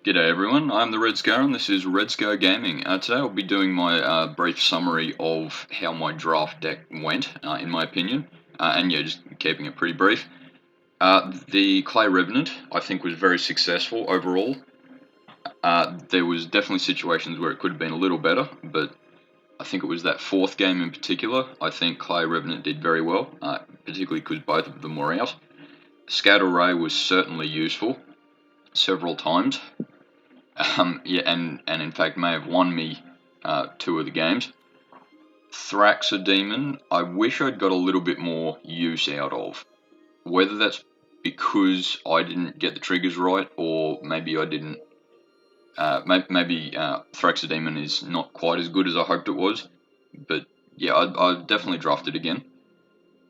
G'day everyone, I'm the Red Scar and this is Red Scar Gaming. Today I'll be doing my brief summary of how my draft deck went, in my opinion, and yeah, just keeping it pretty brief. The Clay Revenant, I think, was very successful overall. There was definitely situations where it could have been a little better, but I think it was that fourth game in particular. I think Clay Revenant did very well, particularly because both of them were out. Scatter Ray was certainly useful several times. Yeah, and in fact may have won me two of the games. Thraxodemon, I wish I'd got a little bit more use out of. Whether that's because I didn't get the triggers right, or maybe I didn't. Maybe Thraxodemon is not quite as good as I hoped it was. But yeah, I definitely drafted again.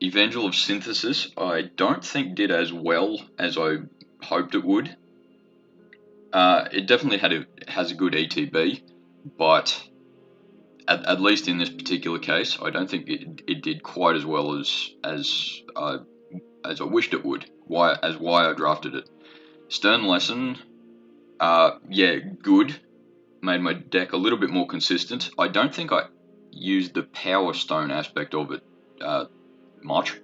Evangel of Synthesis, I don't think did as well as I hoped it would. It definitely has a good ETB, but at least in this particular case, I don't think it did quite as well as I wished it would. Why I drafted it. Stern Lesson, yeah, good. Made my deck a little bit more consistent. I don't think I used the Power Stone aspect of it much,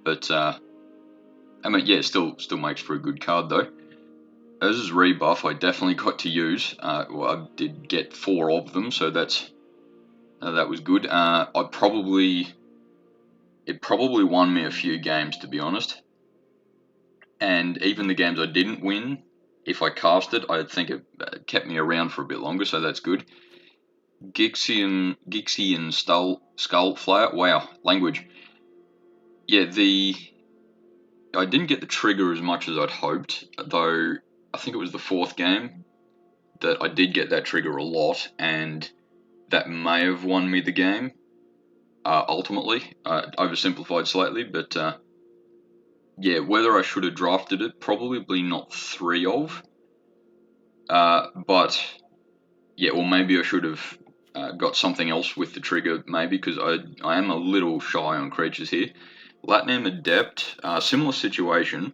but I mean, yeah, still makes for a good card though. Urza's Rebuff, I definitely got to use. Well, I did get 4 of them, so that was good. It probably won me a few games, to be honest. And even the games I didn't win, if I cast it, I think it kept me around for a bit longer, so that's good. Gixian Skull Flare. Wow, language. Yeah, I didn't get the trigger as much as I'd hoped, though I think it was the 4th game that I did get that trigger a lot, and that may have won me the game. Ultimately, oversimplified slightly, but yeah, whether I should have drafted it, probably not 3 of. But yeah, or maybe I should have got something else with the trigger, maybe, because I am a little shy on creatures here. Latinum Adept, similar situation.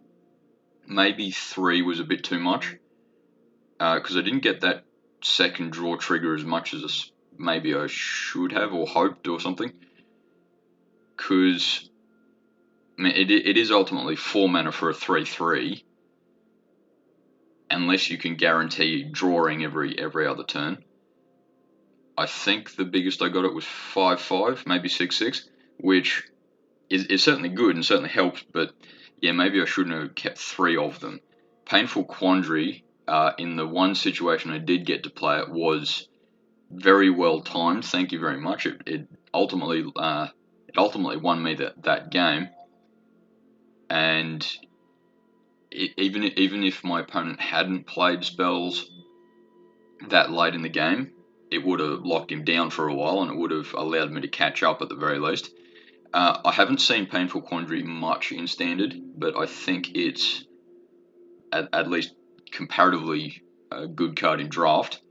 Maybe 3 was a bit too much, because I didn't get that second draw trigger as much as maybe I should have or hoped or something. Because I mean, it is ultimately 4 mana for a 3/3, unless you can guarantee drawing every other turn. I think the biggest I got it was 5/5, maybe 6/6, which is certainly good and certainly helps, but yeah, maybe I shouldn't have kept 3 of them. Painful Quandary, in the one situation I did get to play it, was very well timed. Thank you very much. It ultimately won me that game, and even if my opponent hadn't played spells that late in the game, it would have locked him down for a while, and it would have allowed me to catch up at the very least. I haven't seen Painful Quandary much in Standard, but I think it's at least comparatively a good card in Draft.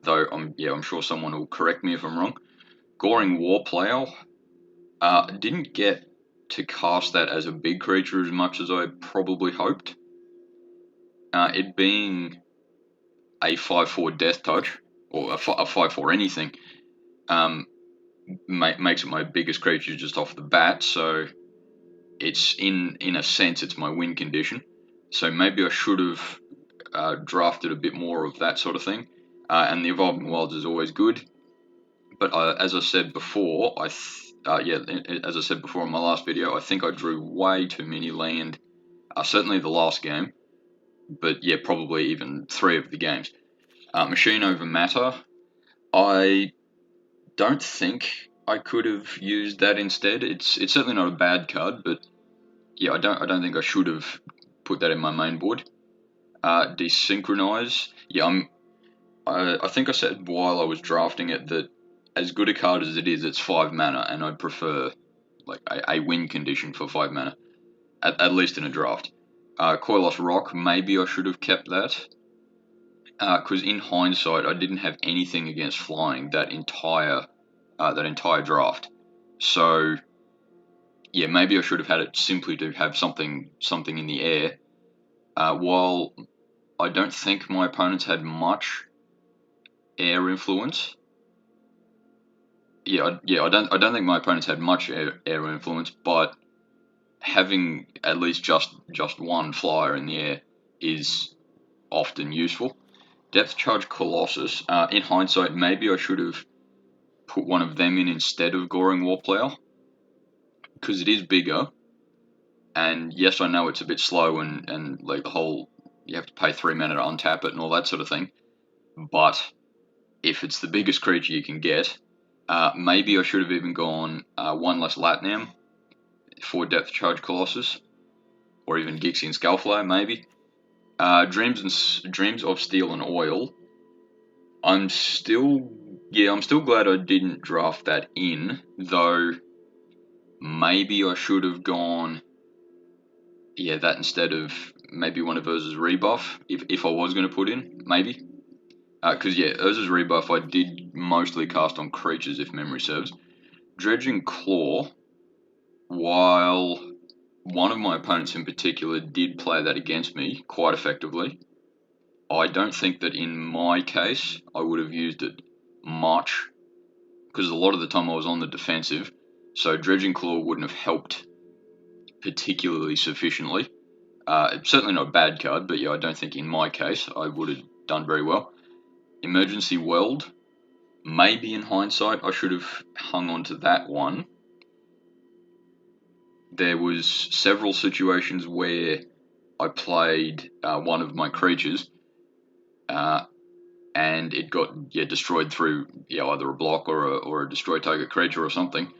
Though I'm sure someone will correct me if I'm wrong. Goring Warplow, didn't get to cast that as a big creature as much as I probably hoped. It being a 5/4 Death Touch, or a 5/4 anything, makes it my biggest creature just off the bat, so it's in a sense it's my win condition. So maybe I should have drafted a bit more of that sort of thing. And the Evolving Wilds is always good, but as I said before, as I said before in my last video, I think I drew way too many land. Certainly the last game, but yeah, probably even 3 of the games. Machine over Matter, I don't think I could have used that instead. It's certainly not a bad card, but yeah, I don't think I should have put that in my main board. Desynchronize, yeah, I think I said while I was drafting it that as good a card as it is, it's 5 mana, and I'd prefer like a win condition for 5 mana, at least in a draft. Coilos Rock, maybe I should have kept that, because in hindsight, I didn't have anything against flying that entire draft. So yeah, maybe I should have had it simply to have something in the air. While I don't think my opponents had much air influence. I don't think my opponents had much air influence, but having at least just one flyer in the air is often useful. Depth Charge Colossus. In hindsight, maybe I should have put one of them in instead of Goring Warplayer, because it is bigger. And yes, I know it's a bit slow and like the whole, you have to pay 3 mana to untap it and all that sort of thing. But if it's the biggest creature you can get, maybe I should have even gone one less Latnam for Depth Charge Colossus, or even Gixian Skullflow, maybe. Dreams of Steel and Oil. I'm still glad I didn't draft that in, though maybe I should have gone that instead of maybe one of Urza's Rebuff, if I was going to put in, maybe. Because Urza's Rebuff I did mostly cast on creatures, if memory serves. Dredging Claw, while one of my opponents in particular did play that against me quite effectively, I don't think that in my case I would have used it much, because a lot of the time I was on the defensive, so Dredging Claw wouldn't have helped particularly sufficiently. It's certainly not a bad card, but I don't think in my case I would have done very well. Emergency Weld, maybe in hindsight I should have hung on to that one. There was several situations where I played one of my creatures, and it got destroyed through either a block or a destroy target creature or something.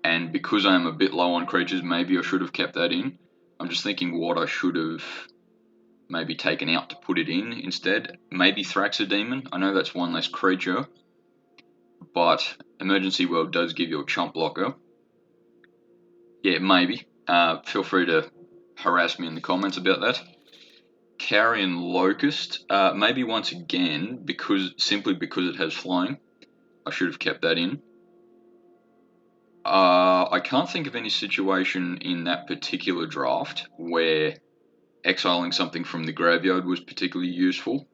And because I am a bit low on creatures, maybe I should have kept that in. I'm just thinking what I should have maybe taken out to put it in instead. Maybe Thraxodemon. I know that's one less creature, but Emergency World does give you a chump blocker. Yeah, maybe. Feel free to harass me in the comments about that. Carrion Locust. Maybe once again, simply because it has flying, I should have kept that in. I can't think of any situation in that particular draft where exiling something from the graveyard was particularly useful.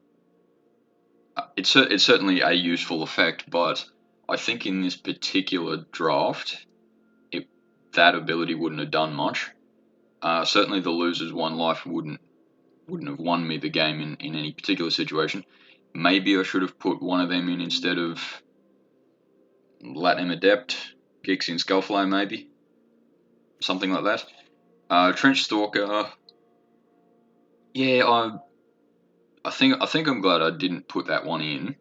It's certainly a useful effect, but I think in this particular draft, that ability wouldn't have done much. Certainly the loser's one life wouldn't have won me the game in any particular situation. Maybe I should have put one of them in instead of Latinum Adept, Gixian Skullflow, maybe. Something like that. Trench Stalker. Yeah, I think I'm glad I didn't put that one in.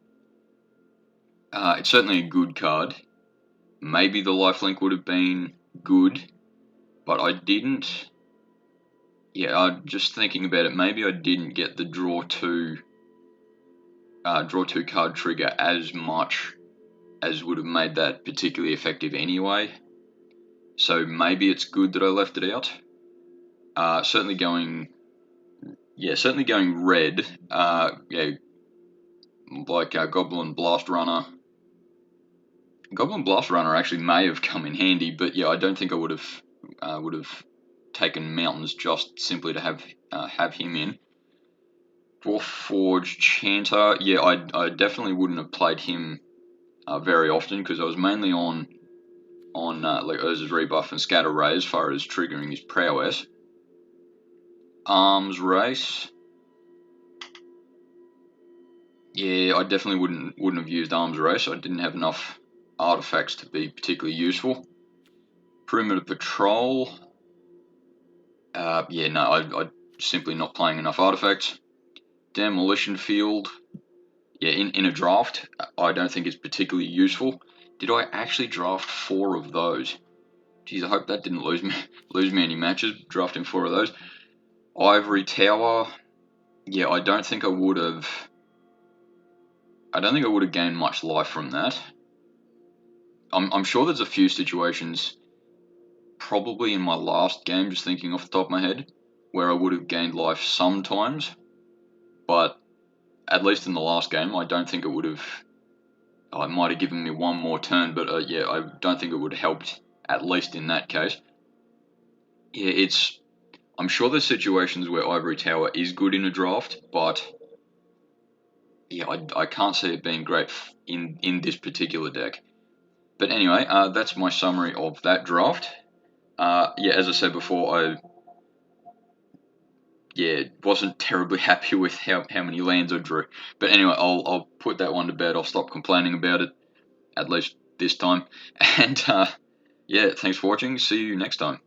It's certainly a good card. Maybe the lifelink would have been good, but I didn't. Yeah, I'm just thinking about it. Maybe I didn't get the draw two card trigger as much as would have made that particularly effective anyway. So maybe it's good that I left it out. Certainly going red. Like Goblin Blast Runner. Goblin Blast Runner actually may have come in handy, but I don't think I would have taken Mountains just simply to have him in. Dwarf Forge Chanter. I definitely wouldn't have played him very often, because I was mainly on like Urza's Rebuff and Scatter Ray as far as triggering his prowess. Arms Race. Yeah, I definitely wouldn't have used Arms Race. I didn't have enough artifacts to be particularly useful. Perimeter Patrol. I simply not playing enough artifacts. Demolition Field. Yeah, in a draft, I don't think it's particularly useful. Did I actually draft 4 of those? Geez, I hope that didn't lose me any matches, drafting 4 of those. Ivory Tower. Yeah, I don't think I would have gained much life from that. I'm sure there's a few situations, probably in my last game, just thinking off the top of my head, where I would have gained life sometimes, but at least in the last game, I don't think it would have. It might have given me one more turn, but I don't think it would have helped, at least in that case. Yeah, I'm sure there's situations where Ivory Tower is good in a draft, but yeah, I can't see it being great in this particular deck. But anyway, that's my summary of that draft. Yeah, as I said before, I wasn't terribly happy with how many lands I drew. But anyway, I'll put that one to bed. I'll stop complaining about it, at least this time. And yeah, thanks for watching. See you next time.